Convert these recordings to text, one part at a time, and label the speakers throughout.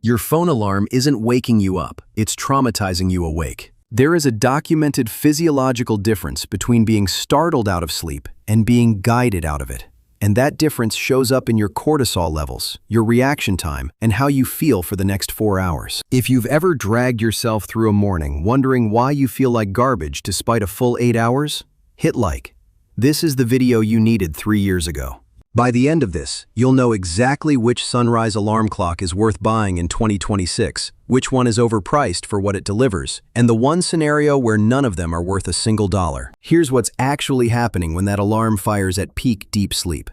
Speaker 1: Your phone alarm isn't waking you up, it's traumatizing you awake. There is a documented physiological difference between being startled out of sleep and being guided out of it. And that difference shows up in your cortisol levels, your reaction time, and how you feel for the next 4 hours. If you've ever dragged yourself through a morning wondering why you feel like garbage despite a full 8 hours, hit like. This is the video you needed 3 years ago. By the end of this, you'll know exactly which sunrise alarm clock is worth buying in 2026, which one is overpriced for what it delivers, and the one scenario where none of them are worth a single dollar. Here's what's actually happening when that alarm fires at peak deep sleep.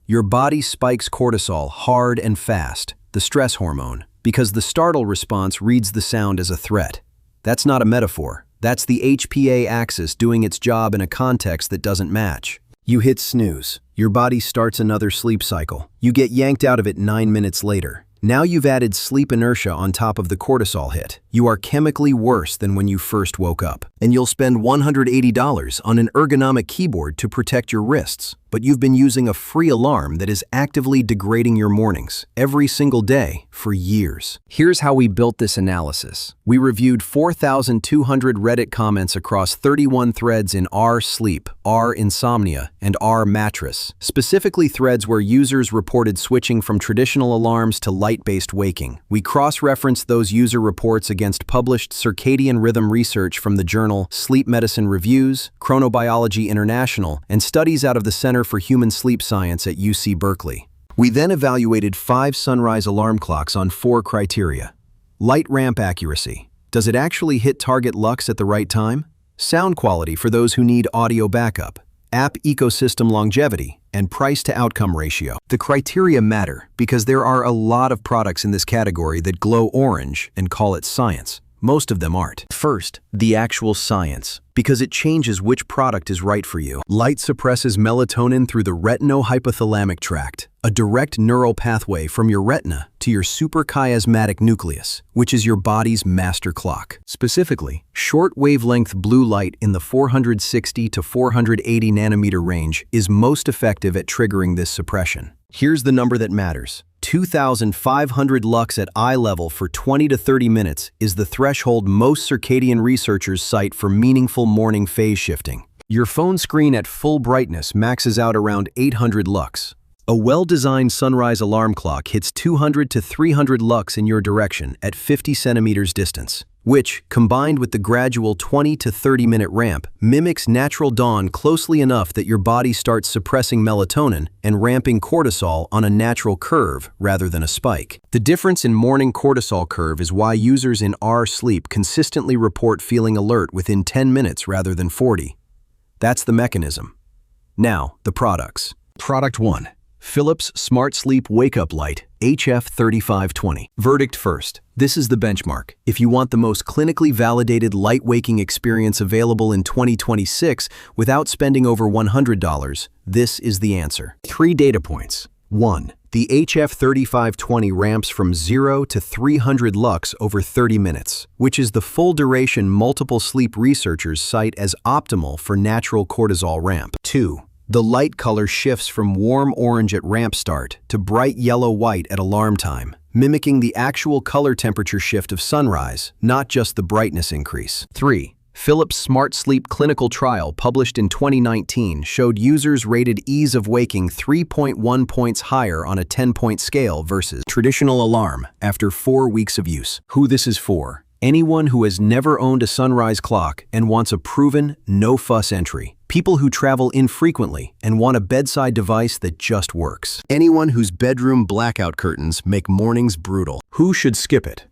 Speaker 1: Your body spikes cortisol hard and fast, the stress hormone, because the startle response reads the sound as a threat. That's not a metaphor. That's the HPA axis doing its job in a context that doesn't match. You hit snooze. Your body starts another sleep cycle. You get yanked out of it 9 minutes later. Now you've added sleep inertia on top of the cortisol hit. You are chemically worse than when you first woke up. And you'll spend $180 on an ergonomic keyboard to protect your wrists. But you've been using a free alarm that is actively degrading your mornings every single day for years. Here's how we built this analysis. We reviewed 4,200 Reddit comments across 31 threads in R sleep, R insomnia, and R mattress, specifically threads where users reported switching from traditional alarms to light-based waking. We cross-referenced those user reports against published circadian rhythm research from the journal Sleep Medicine Reviews, Chronobiology International, and studies out of the Center for Human Sleep Science at UC Berkeley. We then evaluated 5 sunrise alarm clocks on 4 criteria. Light ramp accuracy. Does it actually hit target lux at the right time? Sound quality for those who need audio backup. App ecosystem longevity, and price-to-outcome ratio. The criteria matter because there are a lot of products in this category that glow orange and call it science. Most of them aren't. First, the actual science, because it changes which product is right for you. Light suppresses melatonin through the retinohypothalamic tract, a direct neural pathway from your retina to your suprachiasmatic nucleus, which is your body's master clock. Specifically, short wavelength blue light in the 460 to 480 nanometer range is most effective at triggering this suppression. Here's the number that matters. 2,500 lux at eye level for 20 to 30 minutes is the threshold most circadian researchers cite for meaningful morning phase shifting. Your phone screen at full brightness maxes out around 800 lux. A well-designed sunrise alarm clock hits 200 to 300 lux in your direction at 50 centimeters distance, which, combined with the gradual 20 to 30-minute ramp, mimics natural dawn closely enough that your body starts suppressing melatonin and ramping cortisol on a natural curve rather than a spike. The difference in morning cortisol curve is why users in R sleep consistently report feeling alert within 10 minutes rather than 40. That's the mechanism. Now, the products. Product 1. Philips SmartSleep Wake-Up Light, HF3520. Verdict first. This is the benchmark. If you want the most clinically validated light waking experience available in 2026 without spending over $100, this is the answer. 3 data points. 1. The HF3520 ramps from 0 to 300 lux over 30 minutes, which is the full duration multiple sleep researchers cite as optimal for natural cortisol ramp. 2. The light color shifts from warm orange at ramp start to bright yellow-white at alarm time, mimicking the actual color temperature shift of sunrise, not just the brightness increase. 3. Philips SmartSleep clinical trial published in 2019 showed users rated ease of waking 3.1 points higher on a 10-point scale versus traditional alarm after 4 weeks of use. Who this is for? Anyone who has never owned a sunrise clock and wants a proven, no-fuss entry. People who travel infrequently and want a bedside device that just works. Anyone whose bedroom blackout curtains make mornings brutal. Who should skip it?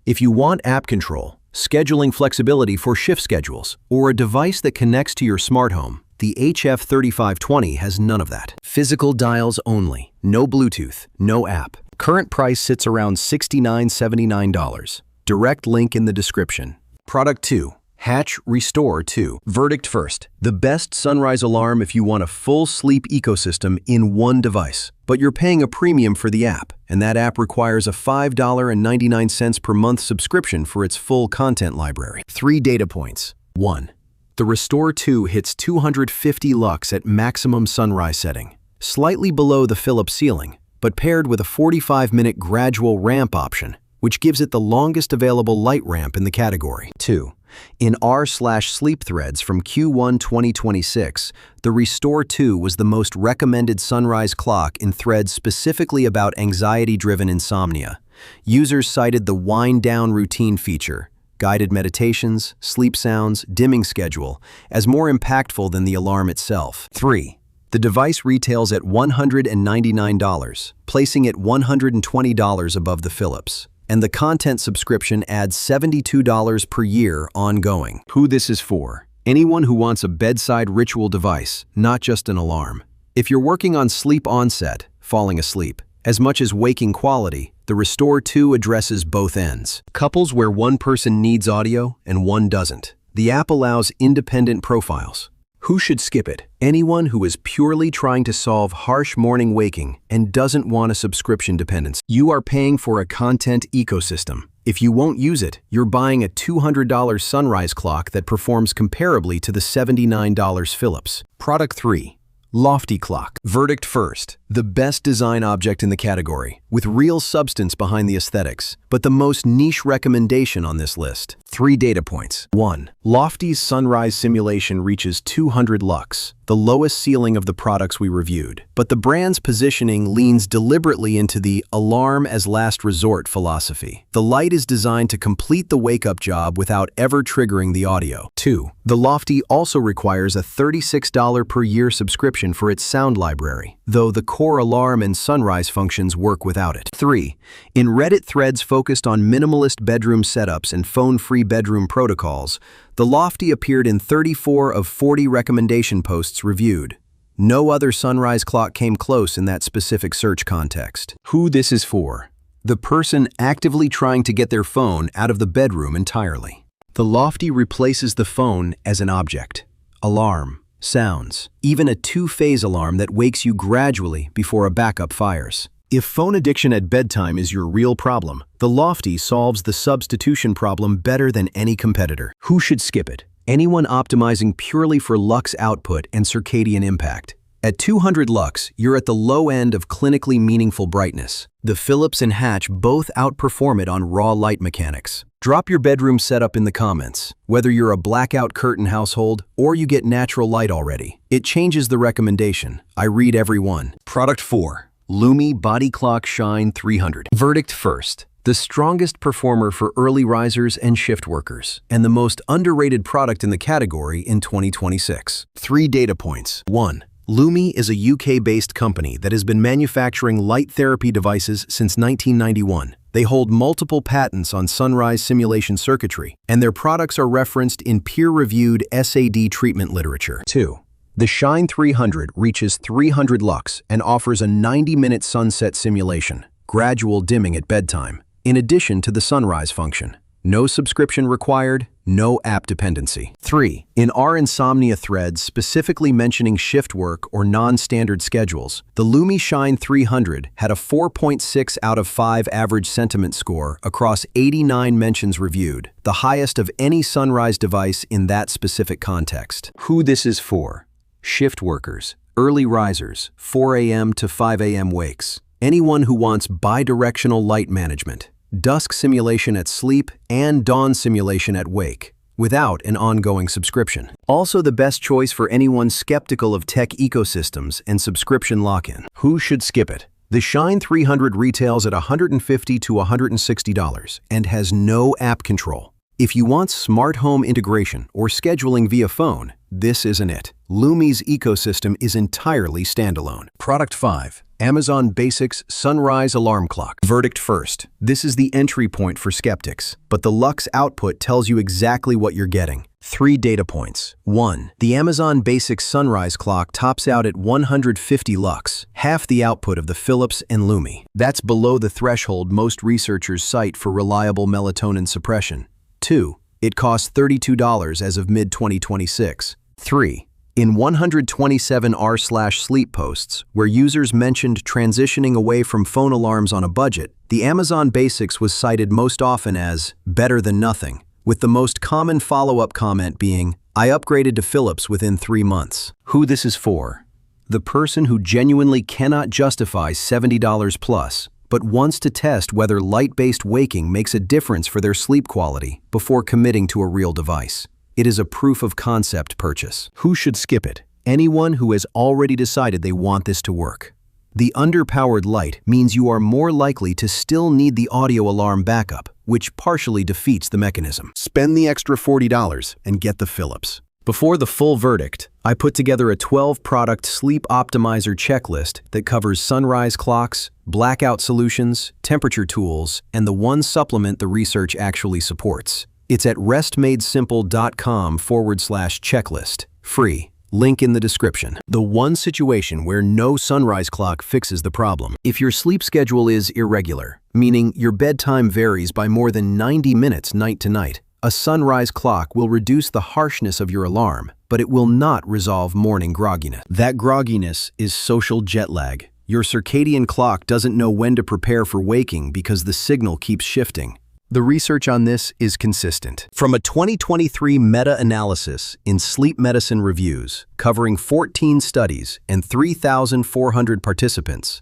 Speaker 1: If you want app control, scheduling flexibility for shift schedules, or a device that connects to your smart home, the HF3520 has none of that. Physical dials only, no Bluetooth, no app. Current price sits around $69.79. Direct link in the description. Product 2. Hatch Restore 2. Verdict first. The best sunrise alarm if you want a full sleep ecosystem in one device. But you're paying a premium for the app, and that app requires a $5.99 per month subscription for its full content library. 3 data points. 1. The Restore 2 hits 250 lux at maximum sunrise setting, slightly below the Philips ceiling, but paired with a 45-minute gradual ramp option, which gives it the longest available light ramp in the category. 2. In r/sleep threads from Q1 2026, the Restore 2 was the most recommended sunrise clock in threads specifically about anxiety-driven insomnia. Users cited the wind-down routine feature, guided meditations, sleep sounds, dimming schedule, as more impactful than the alarm itself. 3. The device retails at $199, placing it $120 above the Philips. And the content subscription adds $72 per year ongoing. Who this is for? Anyone who wants a bedside ritual device, not just an alarm. If you're working on sleep onset, falling asleep, as much as waking quality, the Restore 2 addresses both ends. Couples where one person needs audio and one doesn't. The app allows independent profiles. Who should skip it? Anyone who is purely trying to solve harsh morning waking and doesn't want a subscription dependence. You are paying for a content ecosystem. If you won't use it, you're buying a $200 sunrise clock that performs comparably to the $79 Philips. Product 3. Loftie clock. Verdict first. The best design object in the category, with real substance behind the aesthetics, but the most niche recommendation on this list. 3 data points. 1. Loftie's sunrise simulation reaches 200 lux, the lowest ceiling of the products we reviewed. But the brand's positioning leans deliberately into the alarm as last resort philosophy. The light is designed to complete the wake-up job without ever triggering the audio. 2. The Loftie also requires a $36 per year subscription for its sound library, though the core alarm and sunrise functions work without it. 3. In Reddit threads focused on minimalist bedroom setups and phone-free bedroom protocols, the Loftie appeared in 34 of 40 recommendation posts reviewed. No other sunrise clock came close in that specific search context. Who this is for? The person actively trying to get their phone out of the bedroom entirely. The Loftie replaces the phone as an object. Alarm, sounds, even a 2-phase alarm that wakes you gradually before a backup fires. If phone addiction at bedtime is your real problem, the Loftie solves the substitution problem better than any competitor. Who should skip it? Anyone optimizing purely for lux output and circadian impact. At 200 lux, you're at the low end of clinically meaningful brightness. The Philips and Hatch both outperform it on raw light mechanics. Drop your bedroom setup in the comments. Whether you're a blackout curtain household or you get natural light already, it changes the recommendation. I read every one. Product 4. Lumie Bodyclock Shine 300. Verdict first. The strongest performer for early risers and shift workers, and the most underrated product in the category in 2026. 3 data points. 1. Lumie is a UK-based company that has been manufacturing light therapy devices since 1991. They hold multiple patents on sunrise simulation circuitry, and their products are referenced in peer-reviewed SAD treatment literature. 2. The Shine 300 reaches 300 lux and offers a 90-minute sunset simulation, gradual dimming at bedtime, in addition to the sunrise function. No subscription required, no app dependency. 3. In our insomnia threads specifically mentioning shift work or non-standard schedules, the Lumie Shine 300 had a 4.6 out of 5 average sentiment score across 89 mentions reviewed, the highest of any sunrise device in that specific context. Who this is for? Shift workers, early risers, 4 a.m. to 5 a.m. wakes, anyone who wants bidirectional light management, dusk simulation at sleep and dawn simulation at wake, without an ongoing subscription. Also the best choice for anyone skeptical of tech ecosystems and subscription lock-in. Who should skip it? The Shine 300 retails at $150 to $160 and has no app control. If you want smart home integration or scheduling via phone, this isn't it. Lumie's ecosystem is entirely standalone. Product 5. Amazon Basics Sunrise Alarm Clock. Verdict first. This is the entry point for skeptics, but the Lux output tells you exactly what you're getting. 3 data points. 1. The Amazon Basics Sunrise Clock tops out at 150 lux, half the output of the Philips and Lumie. That's below the threshold most researchers cite for reliable melatonin suppression. 2. It costs $32 as of mid-2026. 3. In 127 r/sleep posts, where users mentioned transitioning away from phone alarms on a budget, the Amazon Basics was cited most often as better than nothing, with the most common follow-up comment being, I upgraded to Philips within 3 months. Who this is for? The person who genuinely cannot justify $70 plus, but wants to test whether light-based waking makes a difference for their sleep quality before committing to a real device. It is a proof-of-concept purchase. Who should skip it? Anyone who has already decided they want this to work. The underpowered light means you are more likely to still need the audio alarm backup, which partially defeats the mechanism. Spend the extra $40 and get the Philips. Before the full verdict, I put together a 12-product sleep optimizer checklist that covers sunrise clocks, blackout solutions, temperature tools, and the one supplement the research actually supports. It's at restmadesimple.com/checklist. Free. Link in the description. The one situation where no sunrise clock fixes the problem. If your sleep schedule is irregular, meaning your bedtime varies by more than 90 minutes night to night, a sunrise clock will reduce the harshness of your alarm, but it will not resolve morning grogginess. That grogginess is social jet lag. Your circadian clock doesn't know when to prepare for waking because the signal keeps shifting. The research on this is consistent. From a 2023 meta-analysis in Sleep Medicine Reviews, covering 14 studies and 3,400 participants,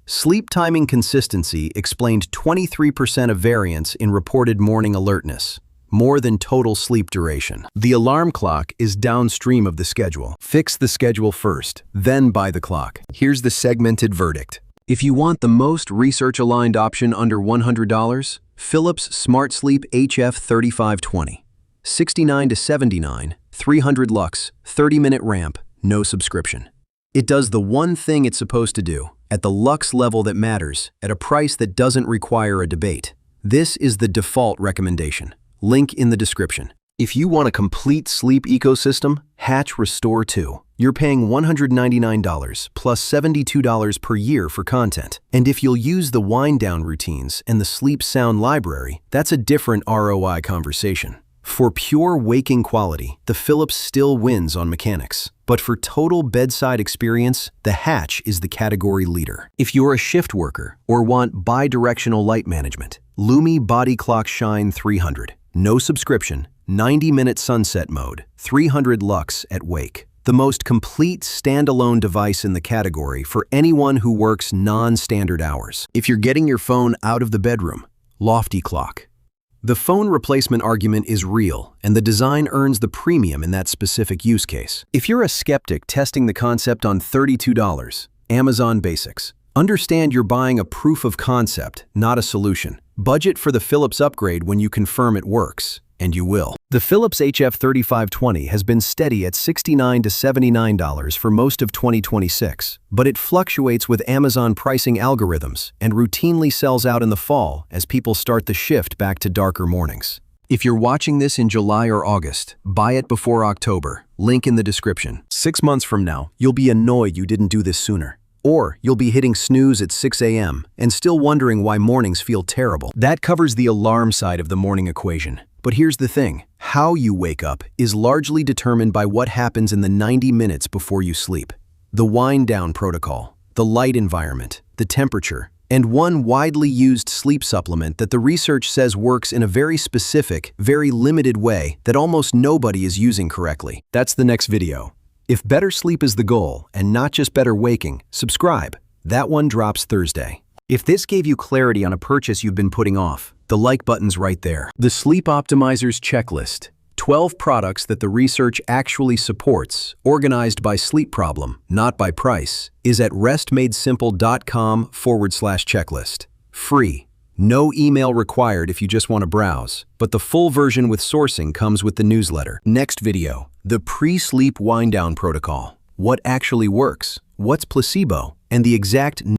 Speaker 1: sleep timing consistency explained 23% of variance in reported morning alertness, more than total sleep duration. The alarm clock is downstream of the schedule. Fix the schedule first, then buy the clock. Here's the segmented verdict. If you want the most research-aligned option under $100, Philips SmartSleep HF3520. 69 to 79, 300 lux, 30-minute ramp, no subscription. It does the one thing it's supposed to do, at the lux level that matters, at a price that doesn't require a debate. This is the default recommendation. Link in the description. If you want a complete sleep ecosystem, Hatch Restore 2. You're paying $199 plus $72 per year for content. And if you'll use the wind-down routines and the sleep sound library, that's a different ROI conversation. For pure waking quality, the Philips still wins on mechanics. But for total bedside experience, the Hatch is the category leader. If you're a shift worker or want bi-directional light management, Lumie Bodyclock Shine 300. No subscription, 90-minute sunset mode, 300 lux at wake. The most complete standalone device in the category for anyone who works non-standard hours. If you're getting your phone out of the bedroom, Loftie clock. The phone replacement argument is real, and the design earns the premium in that specific use case. If you're a skeptic testing the concept on $32, Amazon Basics, understand you're buying a proof of concept, not a solution. Budget for the Philips upgrade when you confirm it works, and you will. The Philips HF3520 has been steady at $69 to $79 for most of 2026, but it fluctuates with Amazon pricing algorithms and routinely sells out in the fall as people start the shift back to darker mornings. If you're watching this in July or August, buy it before October. Link in the description. 6 months from now, you'll be annoyed you didn't do this sooner. Or you'll be hitting snooze at 6 a.m. and still wondering why mornings feel terrible. That covers the alarm side of the morning equation. But here's the thing. How you wake up is largely determined by what happens in the 90 minutes before you sleep. The wind-down protocol, the light environment, the temperature, and one widely used sleep supplement that the research says works in a very specific, very limited way that almost nobody is using correctly. That's the next video. If better sleep is the goal, and not just better waking, subscribe. That one drops Thursday. If this gave you clarity on a purchase you've been putting off, the like button's right there. The Sleep Optimizer's Checklist. 12 products that the research actually supports, organized by sleep problem, not by price, is at restmadesimple.com/checklist. Free. No email required if you just want to browse, but the full version with sourcing comes with the newsletter. Next video, the pre-sleep wind-down protocol. What actually works, what's placebo, and the exact